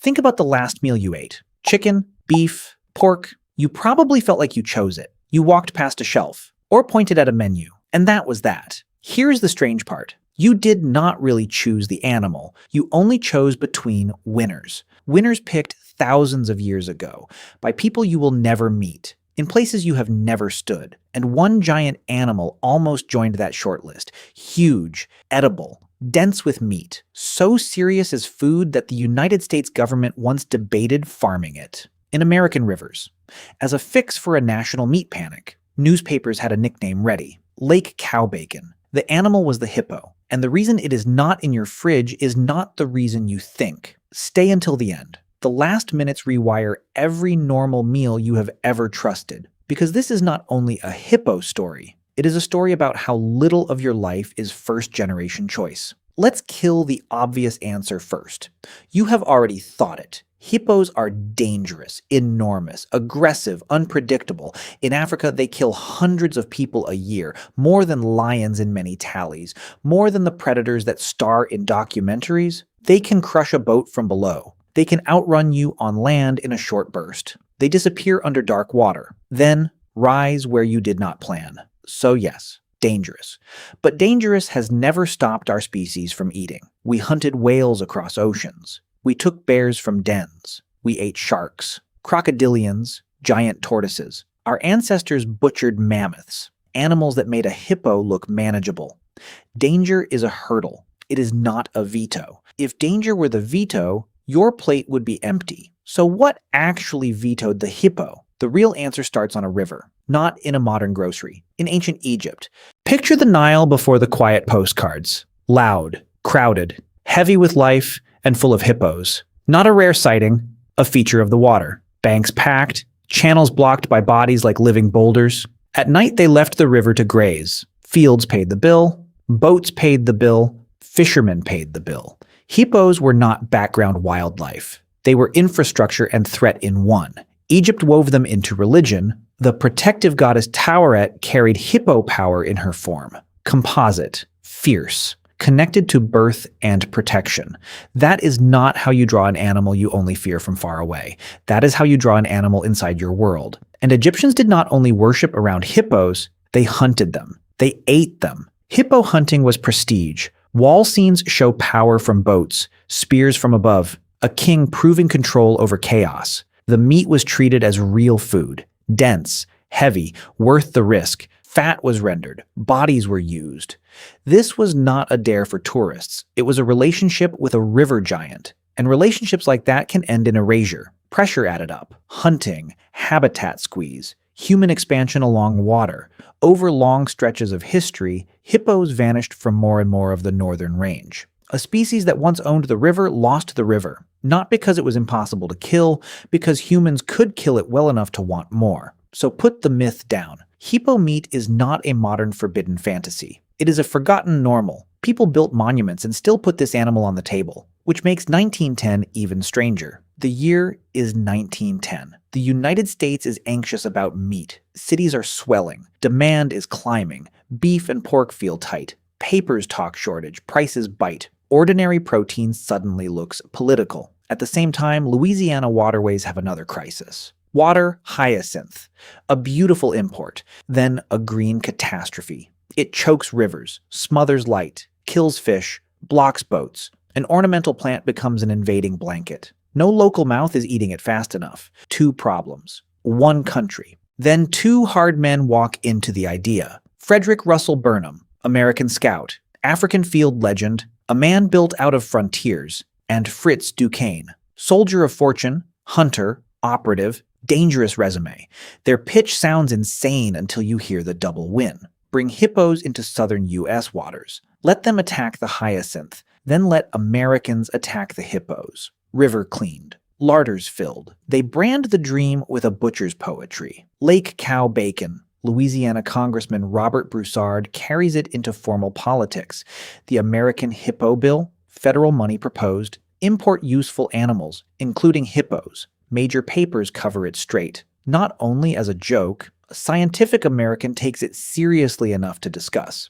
Think about the last meal you ate. Chicken, beef, pork. You probably felt like you chose it. You walked past a shelf or pointed at a menu, and that was that. Here's the strange part. You did not really choose the animal. You only chose between winners. Winners picked thousands of years ago by people you will never meet, in places you have never stood. And one giant animal almost joined that shortlist. Huge, edible, dense with meat, so serious as food that the United States government once debated farming it in American rivers. As a fix for a national meat panic, newspapers had a nickname ready: Lake Cow Bacon. The animal was the hippo, and the reason it is not in your fridge is not the reason you think. Stay until the end. The last minutes rewire every normal meal you have ever trusted, because this is not only a hippo story, it is a story about how little of your life is first-generation choice. Let's kill the obvious answer first. You have already thought it. Hippos are dangerous, enormous, aggressive, unpredictable. In Africa, they kill hundreds of people a year, more than lions in many tallies, more than the predators that star in documentaries. They can crush a boat from below. They can outrun you on land in a short burst. They disappear under dark water, then rise where you did not plan. So yes, dangerous. But dangerous has never stopped our species from eating. We hunted whales across oceans. We took bears from dens. We ate sharks, crocodilians, giant tortoises. Our ancestors butchered mammoths, animals that made a hippo look manageable. Danger is a hurdle. It is not a veto. If danger were the veto, your plate would be empty. So what actually vetoed the hippo? The real answer starts on a river, not in a modern grocery. In ancient Egypt, picture the Nile before the quiet postcards. Loud, crowded, heavy with life, and full of hippos. Not a rare sighting, a feature of the water. Banks packed, channels blocked by bodies like living boulders. At night they left the river to graze. Fields paid the bill, boats paid the bill, fishermen paid the bill. Hippos were not background wildlife. They were infrastructure and threat in one. Egypt wove them into religion. The protective goddess Taweret carried hippo power in her form. Composite, fierce, connected to birth and protection. That is not how you draw an animal you only fear from far away. That is how you draw an animal inside your world. And Egyptians did not only worship around hippos, they hunted them. They ate them. Hippo hunting was prestige. Wall scenes show power from boats, spears from above, a king proving control over chaos. The meat was treated as real food, dense, heavy, worth the risk. Fat was rendered, bodies were used. This was not a dare for tourists. It was a relationship with a river giant. And relationships like that can end in erasure. Pressure added up, hunting, habitat squeeze, human expansion along water. Over long stretches of history, hippos vanished from more and more of the northern range. A species that once owned the river lost the river, not because it was impossible to kill, because humans could kill it well enough to want more. So put the myth down. Hippo meat is not a modern forbidden fantasy. It is a forgotten normal. People built monuments and still put this animal on the table, which makes 1910 even stranger. The year is 1910. The United States is anxious about meat. Cities are swelling. Demand is climbing. Beef and pork feel tight. Papers talk shortage. Prices bite. Ordinary protein suddenly looks political. At the same time, Louisiana waterways have another crisis. Water hyacinth, a beautiful import, then a green catastrophe. It chokes rivers, smothers light, kills fish, blocks boats. An ornamental plant becomes an invading blanket. No local mouth is eating it fast enough. Two problems. One country. Then two hard men walk into the idea. Frederick Russell Burnham, American scout, African field legend, a man built out of frontiers, and Fritz Duquesne, soldier of fortune, hunter, operative, dangerous resume. Their pitch sounds insane until you hear the double win. Bring hippos into southern U.S. waters. Let them attack the hyacinth. Then let Americans attack the hippos. River cleaned. Larders filled. They brand the dream with a butcher's poetry. Lake Cow Bacon. Louisiana Congressman Robert Broussard carries it into formal politics. The American Hippo Bill, federal money proposed, import useful animals, including hippos. Major papers cover it straight. Not only as a joke, a Scientific American takes it seriously enough to discuss.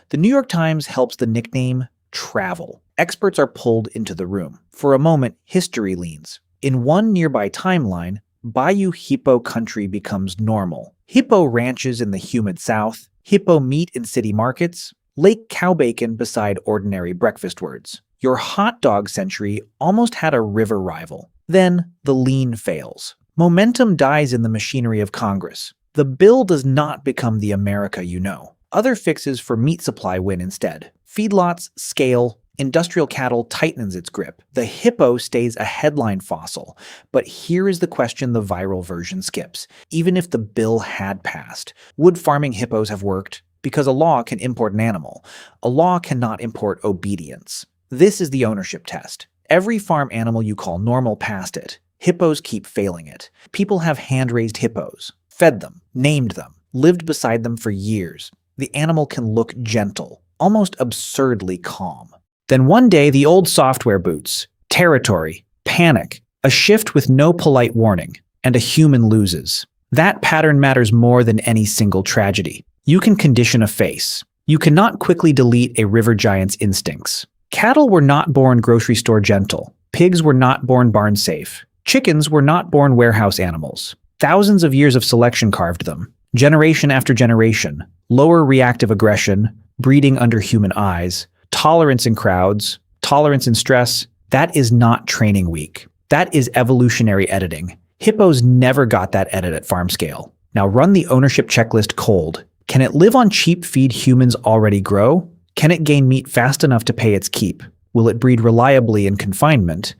The New York Times helps the nickname travel. Experts are pulled into the room. For a moment, history leans. In one nearby timeline, Bayou Hippo country becomes normal. Hippo ranches in the humid south, hippo meat in city markets, lake cow bacon beside ordinary breakfast words. Your hot dog century almost had a river rival. Then, the lean fails. Momentum dies in the machinery of Congress. The bill does not become the America you know. Other fixes for meat supply win instead. Feedlots scale, industrial cattle tightens its grip. The hippo stays a headline fossil. But here is the question the viral version skips. Even if the bill had passed, would farming hippos have worked? Because a law can import an animal. A law cannot import obedience. This is the ownership test. Every farm animal you call normal passed it. Hippos keep failing it. People have hand-raised hippos, fed them, named them, lived beside them for years. The animal can look gentle, almost absurdly calm. Then one day, the old software boots. Territory, panic, a shift with no polite warning, and a human loses. That pattern matters more than any single tragedy. You can condition a face. You cannot quickly delete a river giant's instincts. Cattle were not born grocery store gentle. Pigs were not born barn safe. Chickens were not born warehouse animals. Thousands of years of selection carved them. Generation after generation. Lower reactive aggression, breeding under human eyes, tolerance in crowds, tolerance in stress. That is not training weak. That is evolutionary editing. Hippos never got that edit at farm scale. Now run the ownership checklist cold. Can it live on cheap feed humans already grow? Can it gain meat fast enough to pay its keep? Will it breed reliably in confinement?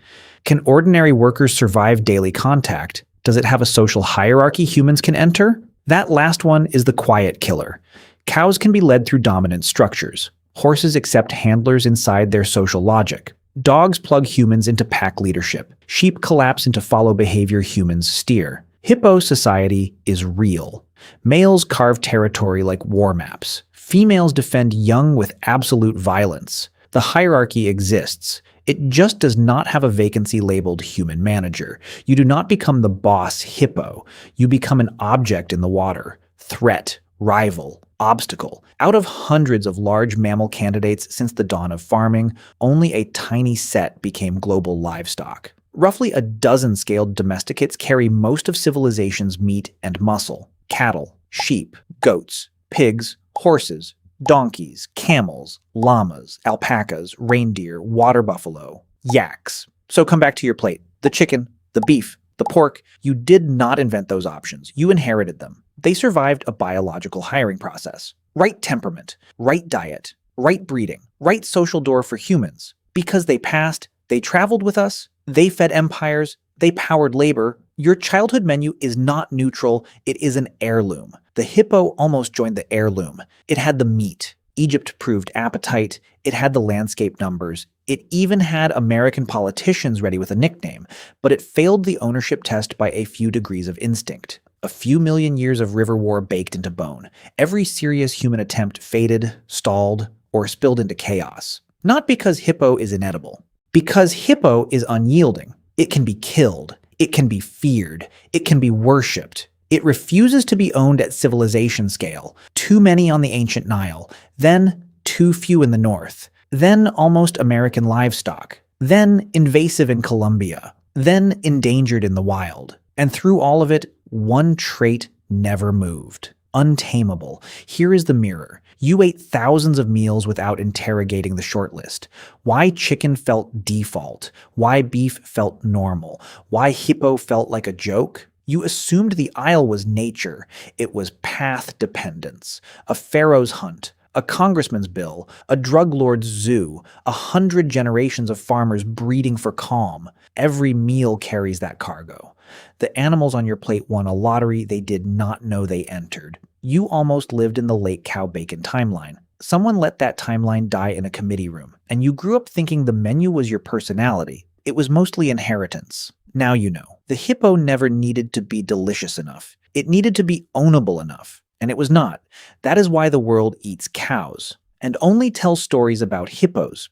Can ordinary workers survive daily contact? Does it have a social hierarchy humans can enter? That last one is the quiet killer. Cows can be led through dominant structures. Horses accept handlers inside their social logic. Dogs plug humans into pack leadership. Sheep collapse into follow behavior humans steer. Hippo society is real. Males carve territory like war maps. Females defend young with absolute violence. The hierarchy exists. It just does not have a vacancy labeled human manager. You do not become the boss hippo. You become an object in the water. Threat, rival, obstacle. Out of hundreds of large mammal candidates since the dawn of farming, only a tiny set became global livestock. Roughly a dozen scaled domesticates carry most of civilization's meat and muscle. Cattle, sheep, goats, pigs, horses, donkeys, camels, llamas, alpacas, reindeer, water buffalo, yaks. So come back to your plate. The chicken, the beef, the pork. You did not invent those options. You inherited them. They survived a biological hiring process. Right temperament, right diet, right breeding, right social door for humans. Because they passed, they traveled with us, they fed empires, they powered labor. Your childhood menu is not neutral, it is an heirloom. The hippo almost joined the heirloom. It had the meat. Egypt proved appetite. It had the landscape numbers. It even had American politicians ready with a nickname, but it failed the ownership test by a few degrees of instinct. A few million years of river war baked into bone. Every serious human attempt faded, stalled, or spilled into chaos. Not because hippo is inedible. Because hippo is unyielding. It can be killed. It can be feared. It can be worshipped. It refuses to be owned at civilization scale. Too many on the ancient Nile. Then too few in the north. Then almost American livestock. Then invasive in Colombia. Then endangered in the wild. And through all of it, one trait never moved. Untamable. Here is the mirror. You ate thousands of meals without interrogating the shortlist. Why chicken felt default. Why beef felt normal. Why hippo felt like a joke. You assumed the aisle was nature. It was path dependence. A pharaoh's hunt. A congressman's bill. A drug lord's zoo. 100 generations of farmers breeding for calm. Every meal carries that cargo. The animals on your plate won a lottery they did not know they entered. You almost lived in the late cow bacon timeline. Someone let that timeline die in a committee room, and you grew up thinking the menu was your personality. It was mostly inheritance. Now you know. The hippo never needed to be delicious enough. It needed to be ownable enough, and it was not. That is why the world eats cows, and only tells stories about hippos,